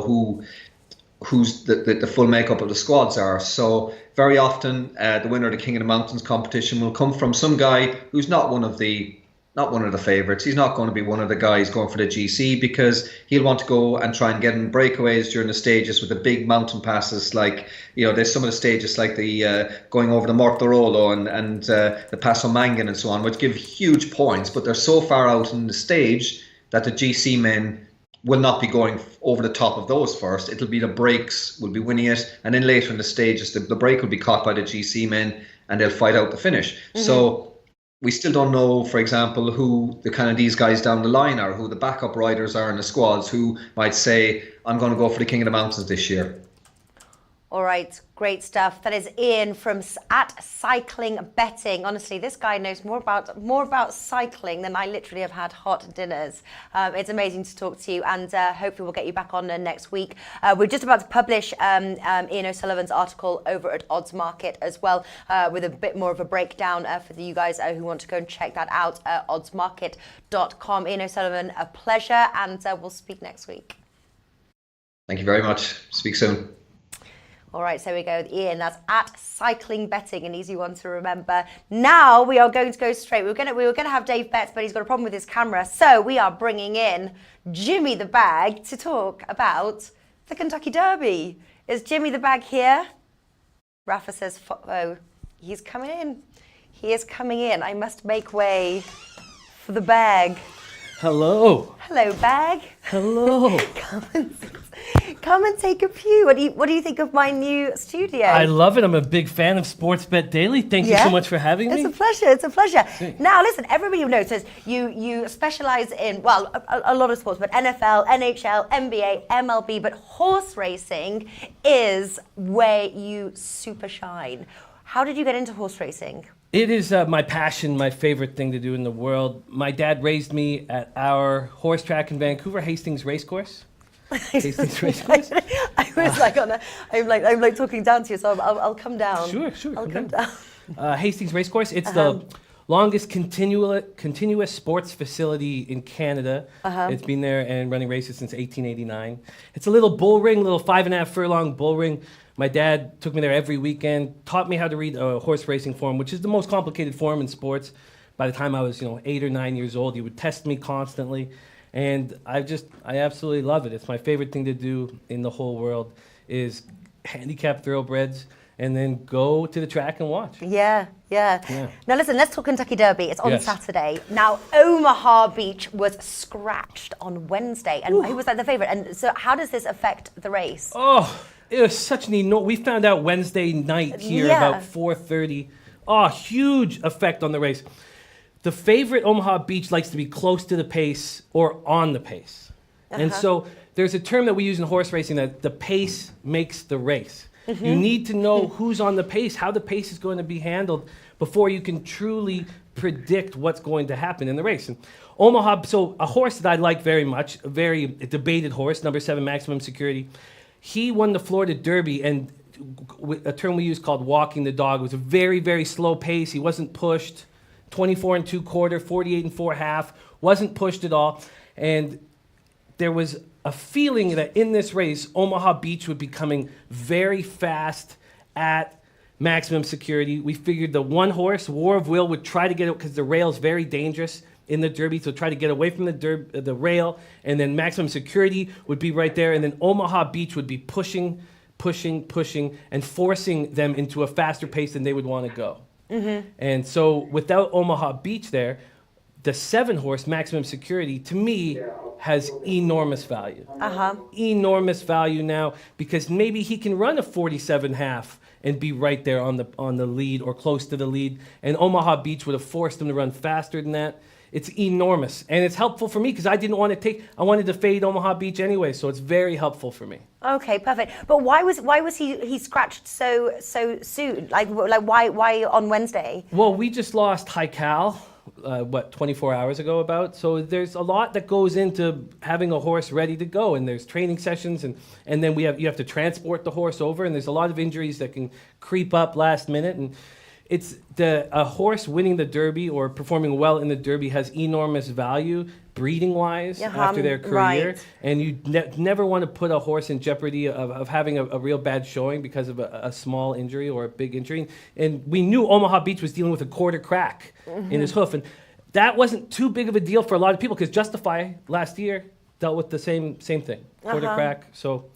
who's the full makeup of the squads are. So very often the winner of the King of the Mountains competition will come from some guy who's not one of the favorites. He's not going to be one of the guys going for the GC, because he'll want to go and try and get in breakaways during the stages with the big mountain passes. Like, there's some of the stages like the going over the Mortarolo and the Passo Mangan and so on, which give huge points, but they're so far out in the stage that the GC men will not be going over the top of those first. It'll be the breaks will be winning it, and then later in the stages the break will be caught by the GC men and they'll fight out the finish. So we still don't know, for example, who the kind of these guys down the line are, who the backup riders are in the squads, who might say, I'm going to go for the King of the Mountains this year. All right, great stuff. That is Ian from @Cycling Betting. Honestly, this guy knows more about cycling than I literally have had hot dinners. It's amazing to talk to you, and hopefully we'll get you back on next week. We're just about to publish Ian O'Sullivan's article over at Odds Market as well, with a bit more of a breakdown for you guys who want to go and check that out. Oddsmarket.com. Ian O'Sullivan, a pleasure, and we'll speak next week. Thank you very much. Speak soon. All right, so we go with Ian. That's @Cycling Betting, an easy one to remember. Now we are going to go straight. We were gonna have Dave Betts, but he's got a problem with his camera. So we are bringing in Jimmy the Bag to talk about the Kentucky Derby. Is Jimmy the Bag here? Rafa says, "Oh, he's coming in. He is coming in. I must make way for the Bag." Hello. Hello, Bag. Hello. Come and take a pew. What do you think of my new studio? I love it. I'm a big fan of Sports Bet Daily. Thank you so much for having me. It's a pleasure. It's a pleasure. Now, listen, everybody knows this. You specialize in, well, a lot of sports, but NFL, NHL, NBA, MLB, but horse racing is where you super shine. How did you get into horse racing? It is my passion, my favorite thing to do in the world. My dad raised me at our horse track in Vancouver, Hastings Racecourse. Hastings Racecourse. I was like I'm like talking down to you, so I'll come down. Sure. I'll come down. Hastings Racecourse. It's the longest continuous sports facility in Canada. It's been there and running races since 1889. It's a little bull ring, little 5.5 furlong bull ring. My dad took me there every weekend, taught me how to read a horse racing form, which is the most complicated form in sports. By the time I was 8 or 9 years old, he would test me constantly. And I absolutely love it. It's my favorite thing to do in the whole world is handicap thoroughbreds and then go to the track and watch. Yeah. Now listen, let's talk Kentucky Derby. It's on Saturday. Now, Omaha Beach was scratched on Wednesday, and he was like the favorite. And so how does this affect the race? Oh, it was such an enormous. We found out Wednesday night here about 4:30. Oh, huge effect on the race. The favorite, Omaha Beach, likes to be close to the pace or on the pace. And so there's a term that we use in horse racing that the pace makes the race. You need to know who's on the pace, how the pace is going to be handled before you can truly predict what's going to happen in the race. And Omaha, so a horse that I like very much, a very debated horse, number 7, Maximum Security. He won the Florida Derby, and a term we use called walking the dog. It was a very, very slow pace. He wasn't pushed. 24 2/4, 48 4/2, wasn't pushed at all. And there was a feeling that in this race, Omaha Beach would be coming very fast at Maximum Security. We figured the one horse, War of Will, would try to get it because the rail is very dangerous in the Derby, so try to get away from the rail, and then Maximum Security would be right there, and then Omaha Beach would be pushing, and forcing them into a faster pace than they would want to go. And so without Omaha Beach there, the 7 horse, Maximum Security, to me, has enormous value. Enormous value now, because maybe he can run a 47.5 and be right there on the lead or close to the lead. And Omaha Beach would have forced him to run faster than that. It's enormous, and it's helpful for me because I wanted to fade Omaha Beach anyway, so it's very helpful for me. Okay, perfect. But why was he scratched so soon? Like why on Wednesday? Well, we just lost Haikal, 24 hours ago about. So there's a lot that goes into having a horse ready to go, and there's training sessions, and then you have to transport the horse over, and there's a lot of injuries that can creep up last minute, and it's a horse winning the Derby or performing well in the Derby has enormous value breeding-wise after their career, right. and you never want to put a horse in jeopardy of having a real bad showing because of a small injury or a big injury. And we knew Omaha Beach was dealing with a quarter crack in his hoof, and that wasn't too big of a deal for a lot of people because Justify last year dealt with the same thing, quarter crack. So.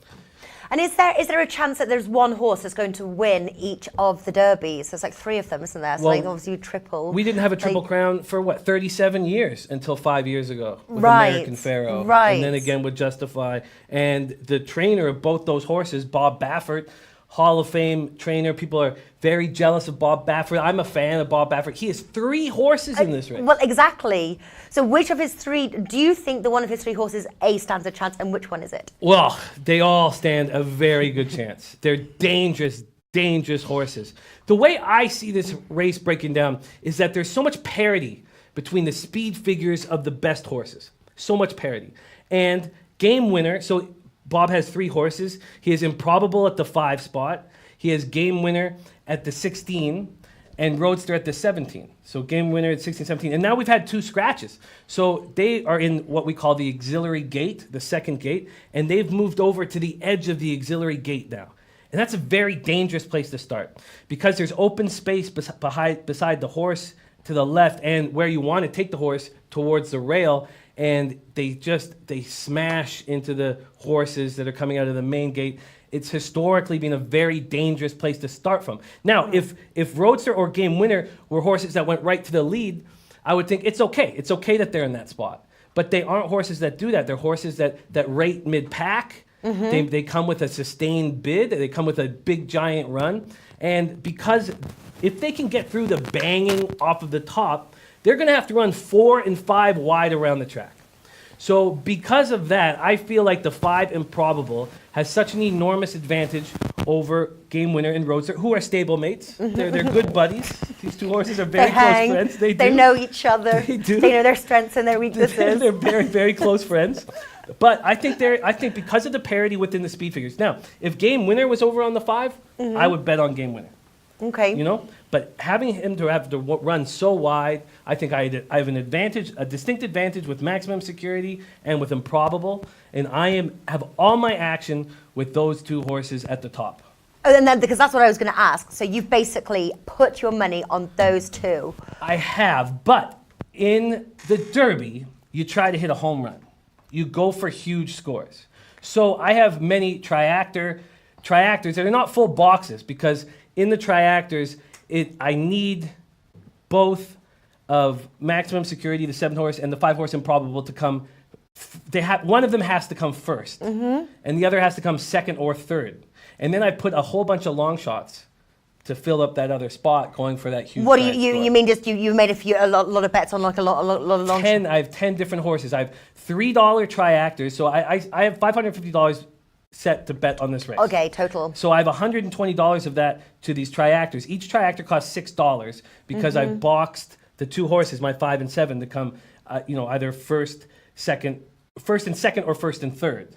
And is there a chance that there's one horse that's going to win each of the Derbies? There's like 3 of them, isn't there? So like obviously you triple. We didn't have a Triple Crown for 37 years until 5 years ago with Right, American Pharoah. right. And then again with Justify. And the trainer of both those horses, Bob Baffert, Hall of Fame trainer. People are very jealous of Bob Baffert. I'm a fan of Bob Baffert. He has 3 horses in this race. Well, exactly. So which of his 3, do you think the one of his 3 horses stands a chance, and which one is it? Well, they all stand a very good chance. They're dangerous, dangerous horses. The way I see this race breaking down is that there's so much parity between the speed figures of the best horses. So much parity. And Game Winner, so Bob has 3 horses. He is Improbable at the 5 spot. He has Game Winner at the 16 and Roadster at the 17. So Game Winner at 16, 17. And now we've had 2 scratches. So they are in what we call the auxiliary gate, the second gate, and they've moved over to the edge of the auxiliary gate now. And that's a very dangerous place to start because there's open space beside the horse to the left and where you want to take the horse towards the rail, and they smash into the horses that are coming out of the main gate. It's historically been a very dangerous place to start from. Now, if Roadster or Game Winner were horses that went right to the lead, I would think it's okay. It's okay that they're in that spot. But they aren't horses that do that. They're horses that rate mid-pack. They come with a sustained bid. They come with a big, giant run. And because if they can get through the banging off of the top, they're going to have to run 4 and 5 wide around the track. So because of that, I feel like the 5 Improbable has such an enormous advantage over Game Winner and Roadster, who are stable mates. They're good buddies. These 2 horses are very close friends. They know each other. They do. They know their strengths and their weaknesses. They're very, very close friends. But I think because of the parity within the speed figures. Now, if Game Winner was over on the 5, I would bet on Game Winner. Okay. You know, but having him to have to run so wide, I think I have an advantage, a distinct advantage with Maximum Security and with Improbable, and I have all my action with those 2 horses at the top. Oh, and then because that's what I was going to ask. So you've basically put your money on those 2. I have, but in the Derby, you try to hit a home run. You go for huge scores. So I have many triactors that are not full boxes because in the triactors, I need both of Maximum Security, the 7 horse, and the 5 horse Improbable to come. One of them has to come first, and the other has to come second or third. And then I put a whole bunch of long shots to fill up that other spot, going for that huge. What do you mean? Just you made a lot of bets on like a lot of long shots? I have 10 different horses. I have $3 triactors, so I have $550 set to bet on this race. Okay, total. So I have $120 of that to these triactors. Each triactor costs $6 because I've boxed the 2 horses, my 5 and 7, to come, either first and second, or first and third.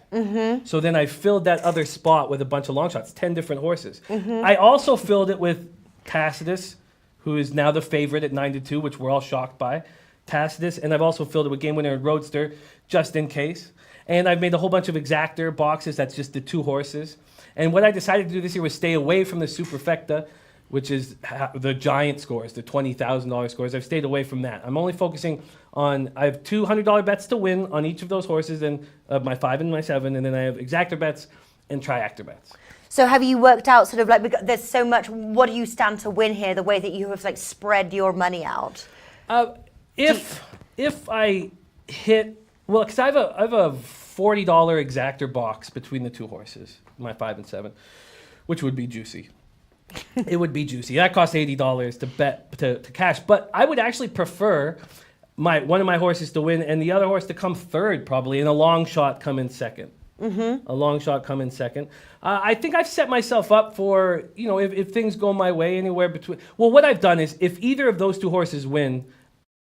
So then I filled that other spot with a bunch of long shots, 10 different horses. I also filled it with Tacitus, who is now the favorite at 9-2, which we're all shocked by. Tacitus, and I've also filled it with Game Winner and Roadster, just in case. And I've made a whole bunch of exactor boxes. That's just the 2 horses. And what I decided to do this year was stay away from the Superfecta, which is the giant scores, the $20,000 scores. I've stayed away from that. I'm only focusing on, I have $200 bets to win on each of those horses, and my 5 and my 7, and then I have exactor bets and triactor bets. So have you worked out sort of like, there's so much, what do you stand to win here, the way that you have like spread your money out? If I hit, well, because I have a $40 exactor box between the 2 horses, my 5 and 7, which would be juicy. It would be juicy. That costs $80 to bet to cash. But I would actually prefer one of my horses to win, and the other horse to come third probably, and a long shot come in second. A long shot come in second. I think I've set myself up for, if things go my way anywhere between. Well, what I've done is if either of those two horses win,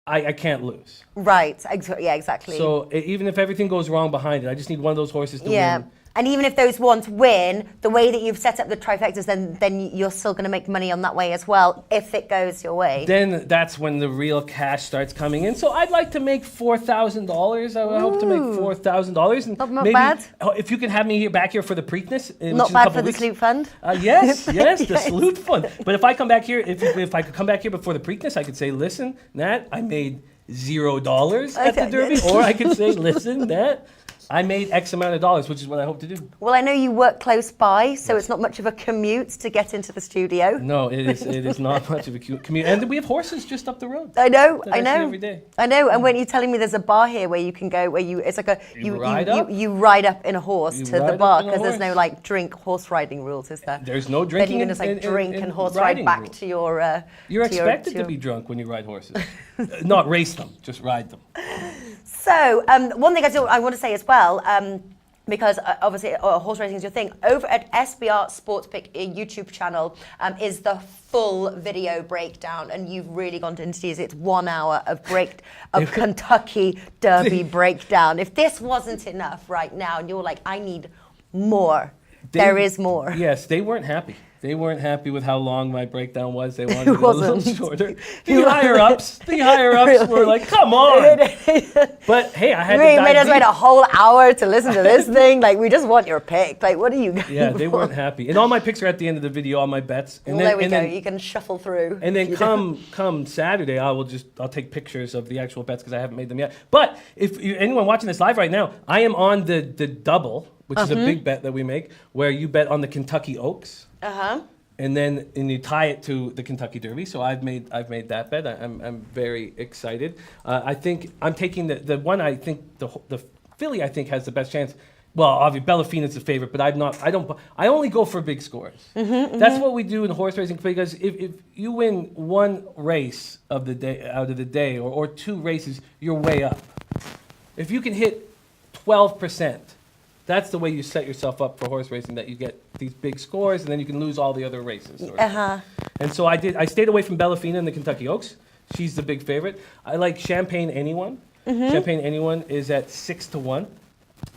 I can't lose. Right. Yeah, exactly. So even if everything goes wrong behind it, I just need one of those horses to win. And even if those ones win, the way that you've set up the trifectas, then you're still going to make money on that way as well, if it goes your way. Then that's when the real cash starts coming in. So I'd like to make $4,000. I hope to make $4,000. Not maybe, bad. If you can have me back here for the Preakness. Not bad for the Sloot Fund. Yes, the Sloot Fund. But if I come back here, if I could come back here before the Preakness, I could say, listen, Nat, I made $0 at the Derby. Or I could say, listen, Nat, I made X amount of dollars, which is what I hope to do. Well, I know you work close by, so it's not much of a commute to get into the studio. No, it is not much of a commute. And we have horses just up the road. I know. Every day. I know. And when you're telling me there's a bar here where you can go, it's like you ride up in a horse to the bar, because there's no horse riding rules, is there? There's no drinking. Then you can just drink and horse ride back rules. To your. You're expected to be drunk when you ride horses. Not race them, just ride them. So, one thing I want to say as well, because obviously horse racing is your thing, over at SBR Sports Pick YouTube channel is the full video breakdown, and you've really gone into these. It's 1 hour of Kentucky Derby breakdown. If this wasn't enough right now, and you're like, I need more, there is more. Yes, they weren't happy. They weren't happy with how long my breakdown was. They wanted it a little shorter. The higher ups were like, come on. But hey, I had to dive You made us wait a whole hour to listen to this thing. Like, we just want your pick. Like, what are you going Yeah, they weren't happy. And all my picks are at the end of the video, all my bets. And there we go. You can shuffle through. And then come Saturday, I'll take pictures of the actual bets because I haven't made them yet. But if anyone watching this live right now, I am on the double, which is a big bet that we make, where you bet on the Kentucky Oaks. And then you tie it to the Kentucky Derby. So I've made that bet. I'm very excited. I think I'm taking the one. I think the filly I think has the best chance. Well, obviously Bellafina's the favorite, but I only go for big scores. That's what we do in horse racing, because if you win one race of the day out of the day, or two races, you're way up. If you can hit 12%. That's the way you set yourself up for horse racing, that you get these big scores, and then you can lose all the other races. And so I stayed away from Bellafina in the Kentucky Oaks. She's the big favorite. I like Champagne Anyone. Champagne Anyone is at 6-1.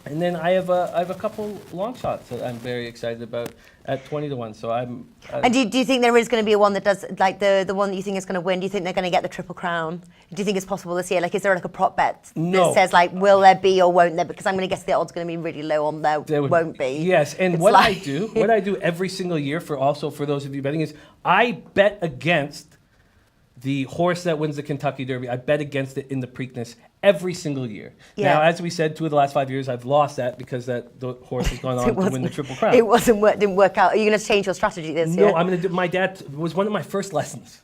And then I have a couple long shots that I'm very excited about at 20-1. So I'm. And do you think there is going to be a one that does, like the one that you think is going to win? Do you think they're going to get the Triple Crown? Do you think it's possible this year? Like, is there like a prop bet that says like, will there be or won't there? Because I'm going to guess the odds going to be really low on there won't be. Yes, and what I do every single year for those of you betting is I bet against the horse that wins the Kentucky Derby. I bet against it in the Preakness every single year. Now, as we said, 2 of the last 5 years, I've lost that because the horse has gone on to win the Triple Crown. It didn't work out. Are you going to change your strategy this year? No, I'm going to do. My dad was one of my first lessons.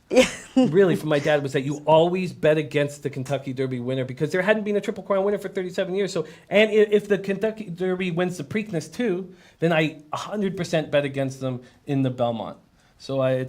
Really, from my dad, was that you always bet against the Kentucky Derby winner, because there hadn't been a Triple Crown winner for 37 years. So, and if the Kentucky Derby wins the Preakness too, then I 100% bet against them in the Belmont. So and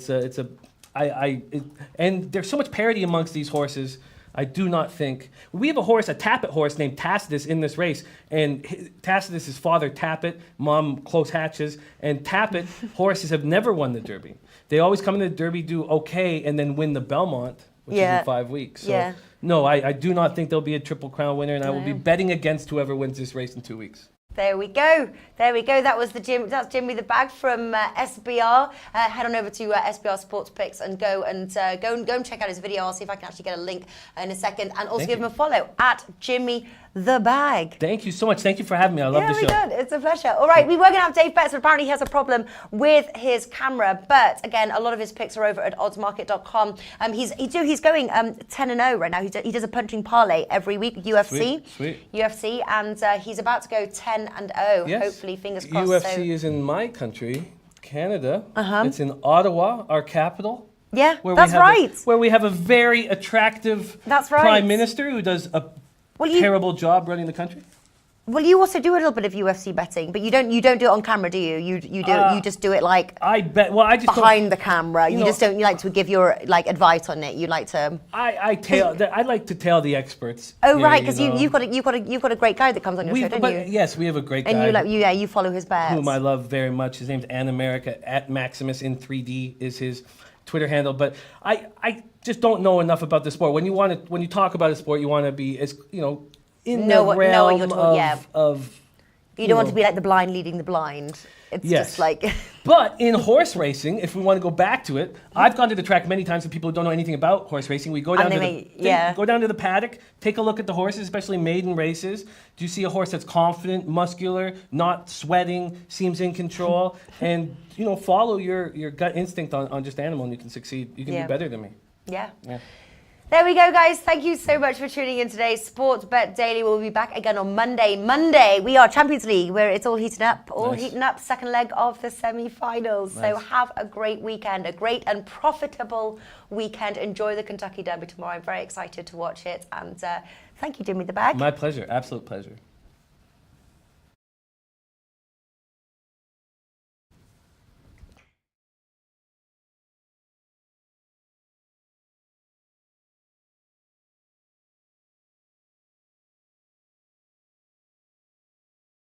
there's so much parity amongst these horses. I do not think we have a Tappet horse named Tacitus in this race, and Tacitus is father Tappet, mom Close Hatches, and Tappet horses have never won the Derby. They always come in the Derby, do okay, and then win the Belmont, which is in 5 weeks. So no, I do not think there'll be a Triple Crown winner, and I will be betting against whoever wins this race in 2 weeks. There we go. That was that's Jimmy the Bag from SBR. Head on over to SBR Sports Picks and go and check out his video. I'll see if I can actually get a link in a second, and also give him a follow at Jimmy the Bag. Thank you so much. Thank you for having me. I love the show. Yeah, we did. It's a pleasure. All right, we were going to have Dave Betts, but apparently he has a problem with his camera. But again, a lot of his picks are over at oddsmarket.com. He's going 10-0 right now. He does a punching parlay every week. UFC, and he's about to go 10-0. Yes. Hopefully, fingers crossed. UFC is in my country, Canada. It's in Ottawa, our capital. Yeah, that's right. Where we have a very attractive prime minister who does a terrible job running the country. Well, you also do a little bit of UFC betting, but you don't do it on camera, do you? You just do it like I bet. Well, I just behind the camera. You just don't. You like to give your like advice on it. You like to. I like to tell the experts. Oh right, because you've got a great guy that comes on your show, don't you? Yes, we have a great guy. And you follow his bets. Whom I love very much. His name's America at Maximus in 3D is his Twitter handle. But I just don't know enough about the sport. When you talk about a sport, you want to be as in the realm of you don't want to be like the blind leading the blind. It's just like. But in horse racing, if we want to go back to it, I've gone to the track many times with people who don't know anything about horse racing. We go down go down to the paddock, take a look at the horses, especially maiden races. Do you see a horse that's confident, muscular, not sweating, seems in control, and follow your gut instinct on just animal, and you can succeed. You can be better than me. Yeah. There we go, guys. Thank you so much for tuning in today. Sports Bet Daily will be back again on Monday. Monday, we are Champions League, where it's all heating up. Second leg of the semi-finals. Nice. So have a great weekend, a great and profitable weekend. Enjoy the Kentucky Derby tomorrow. I'm very excited to watch it. And thank you, Jimmy the Bag. My pleasure. Absolute pleasure.